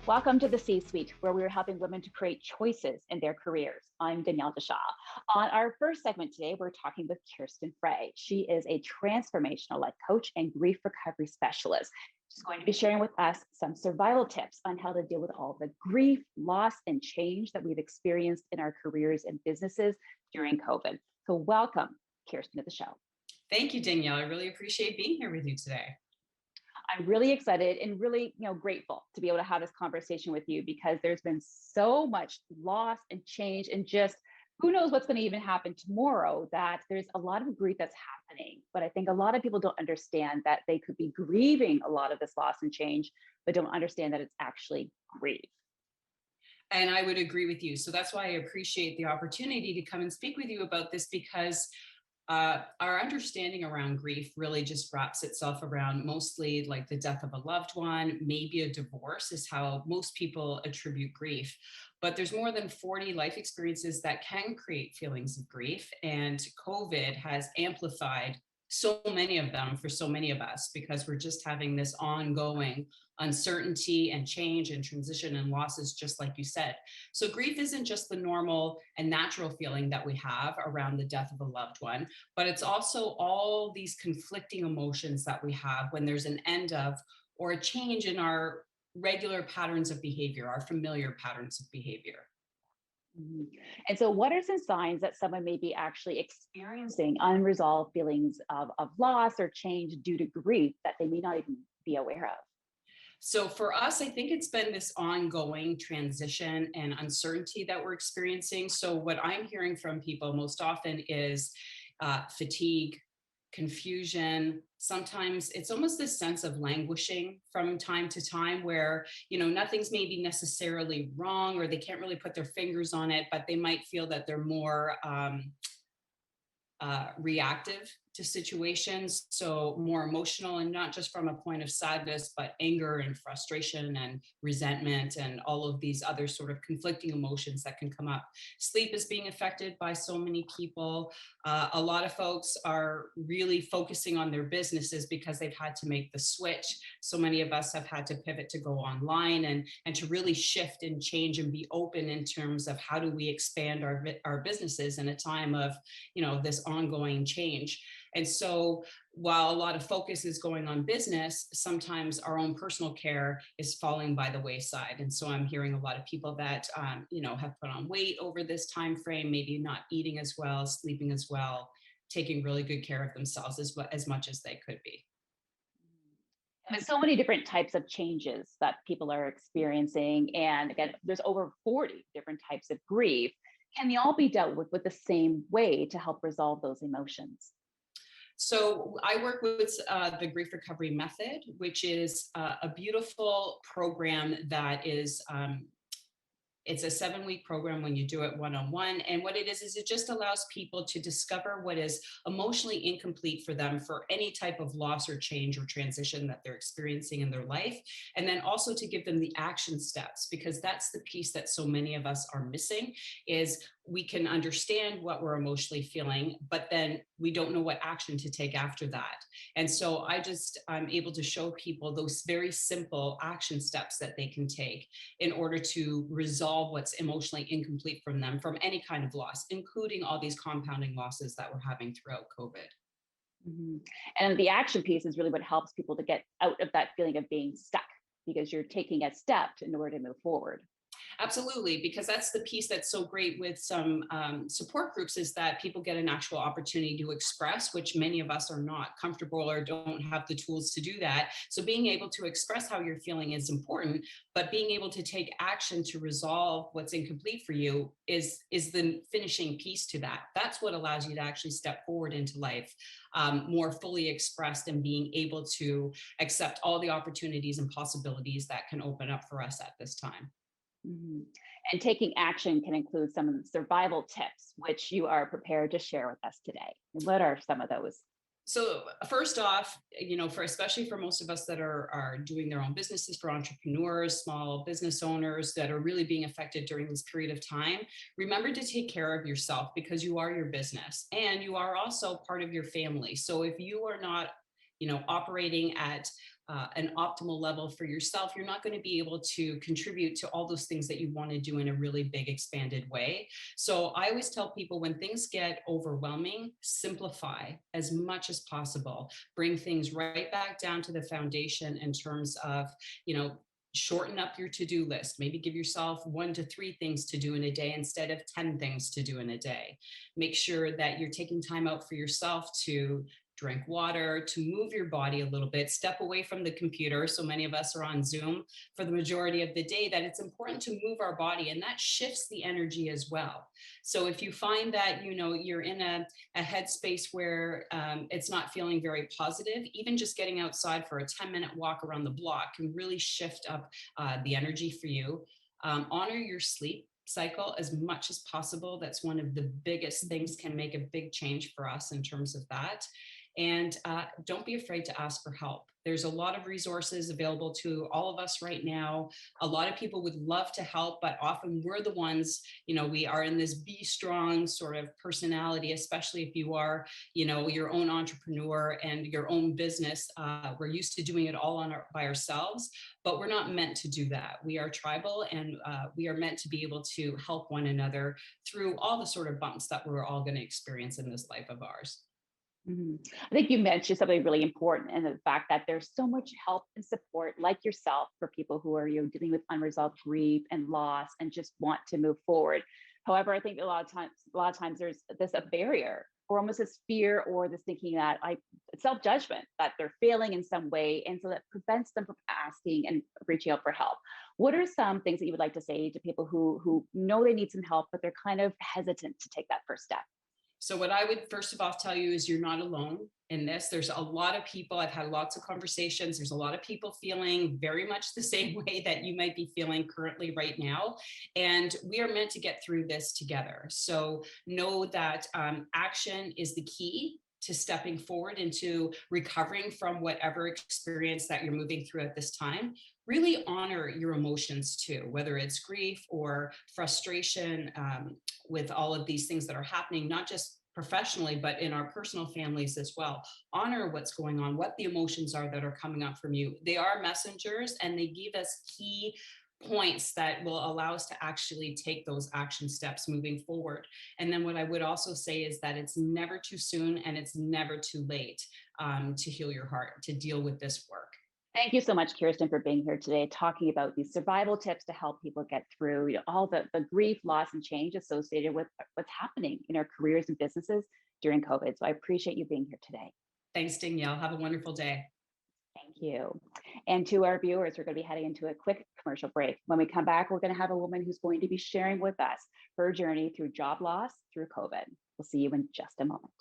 Welcome to the C-Suite, where we're helping women to create choices in their careers. I'm Danielle Deshaw. On our first segment today, we're talking with Kirsten Frey. She is a transformational life coach and grief recovery specialist. She's going to be sharing with us some survival tips on how to deal with all the grief, loss, and change that we've experienced in our careers and businesses during COVID. So welcome, Kirsten, to the show. Thank you, Danielle. I really appreciate being here with you today. I'm really excited and really, grateful to be able to have this conversation with you because there's been so much loss and change and just who knows what's going to even happen tomorrow, that there's a lot of grief that's happening. But I think a lot of people don't understand that they could be grieving a lot of this loss and change, but don't understand that it's actually grief. And I would agree with you. So that's why I appreciate the opportunity to come and speak with you about this, because our understanding around grief really just wraps itself around mostly like the death of a loved one, maybe a divorce is how most people attribute grief. But there's more than 40 life experiences that can create feelings of grief. And COVID has amplified so many of them for so many of us, because we're just having this ongoing uncertainty and change and transition and losses, just like you said. So grief isn't just the normal and natural feeling that we have around the death of a loved one, but it's also all these conflicting emotions that we have when there's an end of or a change in our regular patterns of behavior, our familiar patterns of behavior. And so, what are some signs that someone may be actually experiencing unresolved feelings of loss or change due to grief that they may not even be aware of? So for us, I think it's been this ongoing transition and uncertainty that we're experiencing. So what I'm hearing from people most often is fatigue, confusion. Sometimes it's almost this sense of languishing from time to time where, nothing's maybe necessarily wrong, or they can't really put their fingers on it, but they might feel that they're more reactive to situations, so more emotional, and not just from a point of sadness, but anger and frustration and resentment and all of these other sort of conflicting emotions that can come up. Sleep is being affected by so many people. A lot of folks are really focusing on their businesses because they've had to make the switch. So many of us have had to pivot to go online and to really shift and change and be open in terms of how do we expand our businesses in a time of, this ongoing change. And so while a lot of focus is going on business, sometimes our own personal care is falling by the wayside. And so I'm hearing a lot of people that, have put on weight over this time frame, maybe not eating as well, sleeping as well, taking really good care of themselves as much as they could be. And there's so many different types of changes that people are experiencing. And again, there's over 40 different types of grief. Can they all be dealt with the same way to help resolve those emotions? So I work with the Grief Recovery Method, which is a beautiful program that is it's a 7-week program when you do it one-on-one. And what it is it just allows people to discover what is emotionally incomplete for them for any type of loss or change or transition that they're experiencing in their life. And then also to give them the action steps, because that's the piece that so many of us are missing, is we can understand what we're emotionally feeling, but then we don't know what action to take after that. And so I'm able to show people those very simple action steps that they can take in order to resolve what's emotionally incomplete from them from any kind of loss, including all these compounding losses that we're having throughout COVID. Mm-hmm. And the action piece is really what helps people to get out of that feeling of being stuck, because you're taking a step in order to move forward. Absolutely, because that's the piece that's so great with some support groups, is that people get an actual opportunity to express, which many of us are not comfortable or don't have the tools to do that. So being able to express how you're feeling is important, but being able to take action to resolve what's incomplete for you is the finishing piece to that. That's what allows you to actually step forward into life more fully expressed and being able to accept all the opportunities and possibilities that can open up for us at this time. Mm-hmm. And taking action can include some of the survival tips, which you are prepared to share with us today. What are some of those? So first off, especially for most of us that are doing their own businesses, for entrepreneurs, small business owners that are really being affected during this period of time, remember to take care of yourself, because you are your business and you are also part of your family. So if you are not operating at an optimal level for yourself, you're not going to be able to contribute to all those things that you want to do in a really big, expanded way. So I always tell people when things get overwhelming, simplify as much as possible. Bring things right back down to the foundation in terms of, shorten up your to-do list. Maybe give yourself 1 to 3 things to do in a day instead of 10 things to do in a day. Make sure that you're taking time out for yourself to drink water, to move your body a little bit, step away from the computer. So many of us are on Zoom for the majority of the day, that it's important to move our body, and that shifts the energy as well. So if you find that, you're in a headspace where it's not feeling very positive, even just getting outside for a 10-minute walk around the block can really shift up the energy for you. Honor your sleep cycle as much as possible. That's one of the biggest things, can make a big change for us in terms of that. And don't be afraid to ask for help. There's a lot of resources available to all of us right now. A lot of people would love to help, but often we're the ones, we are in this be strong sort of personality, especially if you are, your own entrepreneur and your own business. We're used to doing it all by ourselves, but we're not meant to do that. We are tribal, and we are meant to be able to help one another through all the sort of bumps that we're all going to experience in this life of ours. I think you mentioned something really important, and the fact that there's so much help and support, like yourself, for people who are dealing with unresolved grief and loss and just want to move forward. However, I think a lot of times there's a barrier, or almost this fear, or this thinking that self-judgment, that they're failing in some way, and so that prevents them from asking and reaching out for help. What are some things that you would like to say to people who know they need some help, but they're kind of hesitant to take that first step? So what I would first of all tell you is you're not alone in this. There's a lot of people, I've had lots of conversations. There's a lot of people feeling very much the same way that you might be feeling currently right now. And we are meant to get through this together. So know that action is the key to stepping forward into recovering from whatever experience that you're moving through at this time. Really honor your emotions too, whether it's grief or frustration, with all of these things that are happening, not just professionally, but in our personal families as well. Honor what's going on, what the emotions are that are coming up from you. They are messengers, and they give us key points that will allow us to actually take those action steps moving forward. And then what I would also say is that it's never too soon, and it's never too late to heal your heart, to deal with this work. Thank you so much, Kirsten, for being here today, talking about these survival tips to help people get through all the grief, loss, and change associated with what's happening in our careers and businesses during COVID. So I appreciate you being here today. Thanks, Danielle. Have a wonderful day. Thank you. And to our viewers, we're going to be heading into a quick commercial break. When we come back, we're going to have a woman who's going to be sharing with us her journey through job loss through COVID. We'll see you in just a moment.